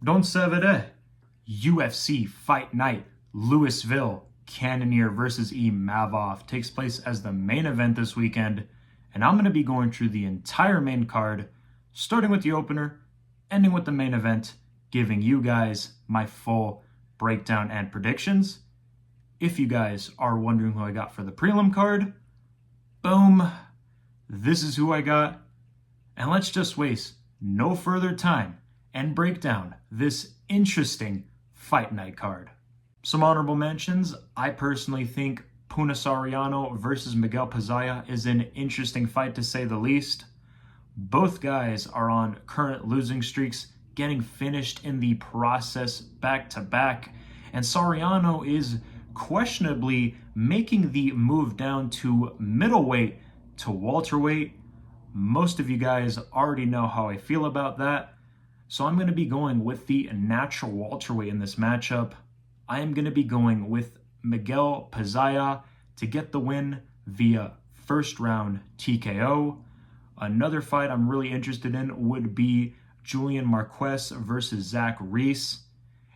Don't severe. UFC Fight Night, Louisville, Cannonier versus Imavov takes place as the main event this weekend, and I'm going to be going through the entire main card, starting with the opener, ending with the main event, giving you guys my full breakdown and predictions. If you guys are wondering who I got for the prelim card, boom, this is who I got. And let's just waste no further time and break down this interesting fight night card. Some honorable mentions. I personally think Soriano versus Miguel Baeza is an interesting fight to say the least. Both guys are on current losing streaks, getting finished in the process back to back, and Soriano is questionably making the move down to middleweight to welterweight. Most of you guys already know how I feel about that, so I'm going to be going with the natural welterweight in this matchup. I am going to be going with Miguel Baeza to get the win via first round TKO. Another fight I'm really interested in would be Julian Marquez versus Reese.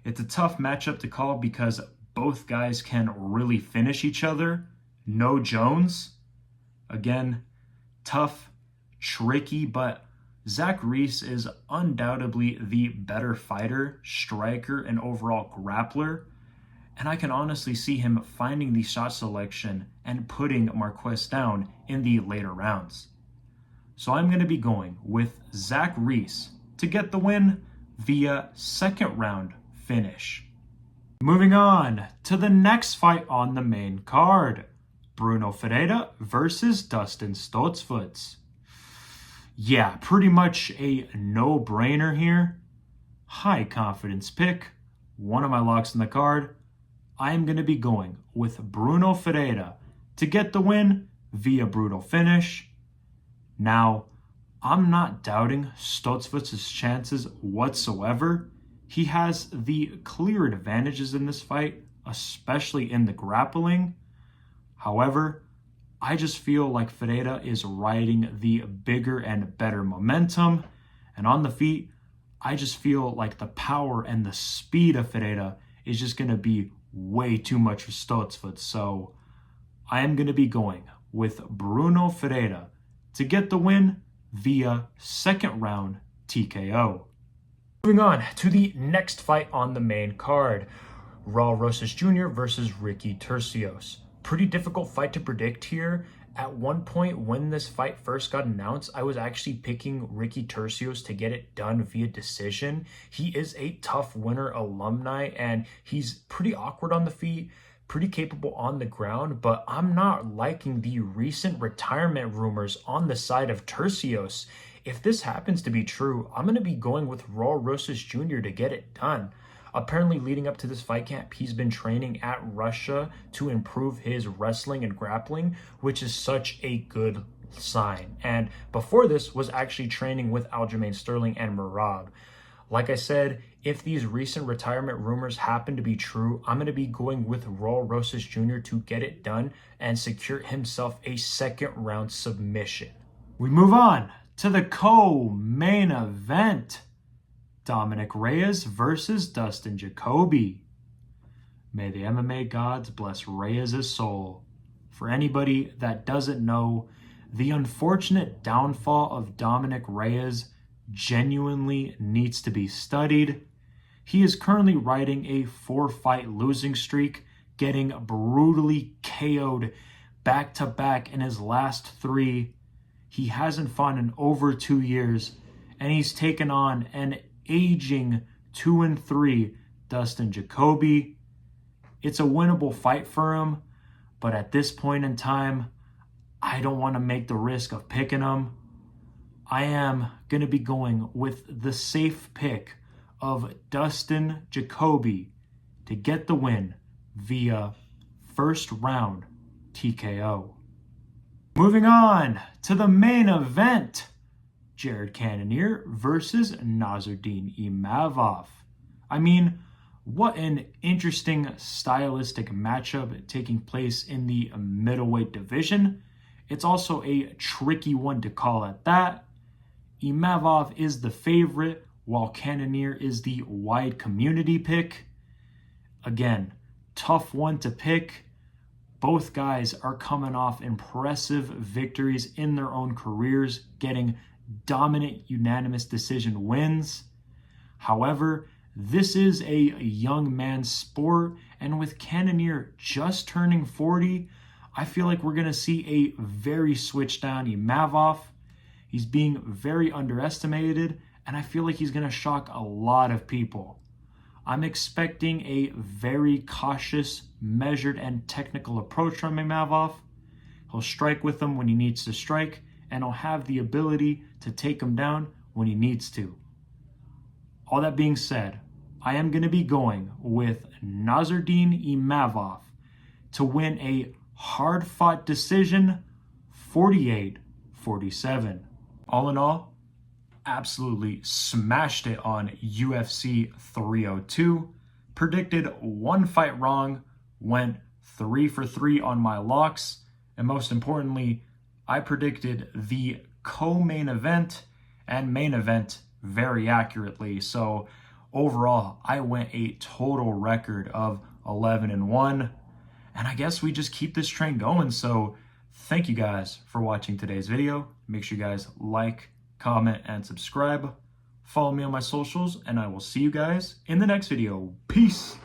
It's a tough matchup to call because both guys can really finish each other. No Jones. Again, tough, tricky, but Reese is undoubtedly the better fighter, striker, and overall grappler. And I can honestly see him finding the shot selection and putting Marquez down in the later rounds. So I'm going to be going with Reese to get the win via second round finish. Moving on to the next fight on the main card. Bruno Ferreira versus Dustin Stoltzfus. Yeah, pretty much a no-brainer here. High confidence pick. One of my locks in the card. I am going to be going with Bruno Ferreira to get the win via brutal finish. Now, I'm not doubting Stoltzfus' chances whatsoever. He has the clear advantages in this fight, especially in the grappling. However, I just feel like Ferreira is riding the bigger and better momentum. And on the feet, I just feel like the power and the speed of Ferreira is just going to be way too much for Stoltzfus. So I am going to be going with Bruno Ferreira to get the win via second round TKO. Moving on to the next fight on the main card. Raul Rosas Jr. versus Ricky Turcios. Pretty difficult fight to predict here. At one point when this fight first got announced, I was actually picking Ricky Turcios to get it done via decision. He is a Tough Winner alumni and he's pretty awkward on the feet, pretty capable on the ground, but I'm not liking the recent retirement rumors on the side of Turcios. If this happens to be true, I'm going to be going with Raul Rosas Jr. to get it done. Apparently, leading up to this fight camp, he's been training at Russia to improve his wrestling and grappling, which is such a good sign. And before this, was actually training with Aljamain Sterling and Merab. Like I said, if these recent retirement rumors happen to be true, I'm going to be going with Raul Rosas Jr. to get it done and secure himself a second round submission. We move on to the co-main event. Dominick Reyes versus Dustin Jacoby. May the MMA gods bless Reyes' soul. For anybody that doesn't know, the unfortunate downfall of Dominick Reyes genuinely needs to be studied. He is currently riding a 4-fight losing streak, getting brutally KO'd back-to-back in his last 3. He hasn't fought in over 2 years, and he's taken on an aging 2-3 Dustin Jacoby. It's a winnable fight for him, but at this point in time, I don't want to make the risk of picking him. I am going to be going with the safe pick of Dustin Jacoby to get the win via first round TKO. Moving on to the main event. Cannonier versus NASSOURDINE Imavov. I mean, what an interesting stylistic matchup taking place in the middleweight division. It's also a tricky one to call at that. Imavov is the favorite while Cannonier is the wide community pick. Again, tough one to pick. Both guys are coming off impressive victories in their own careers, getting dominant unanimous decision wins. However, this is a young man's sport, and with Cannonier just turning 40, I feel like we're going to see a very switched down Imavov. He's being very underestimated, and I feel like he's going to shock a lot of people. I'm expecting a very cautious, measured, and technical approach from Imavov. He'll strike with him when he needs to strike, and he'll have the ability to take him down when he needs to. All that being said, I am going to be going with NASSOURDINE IMAVOV to win a hard-fought decision, 48-47. All in all, absolutely smashed it on UFC 302. Predicted one fight wrong, went 3 for 3 on my locks, and most importantly, I predicted the co-main event and main event very accurately. So overall, I went a total record of 11-1, and I guess we just keep this train going. So thank you guys for watching today's video. Make sure you guys like, comment, and subscribe. Follow me on my socials, and I will see you guys in the next video. Peace!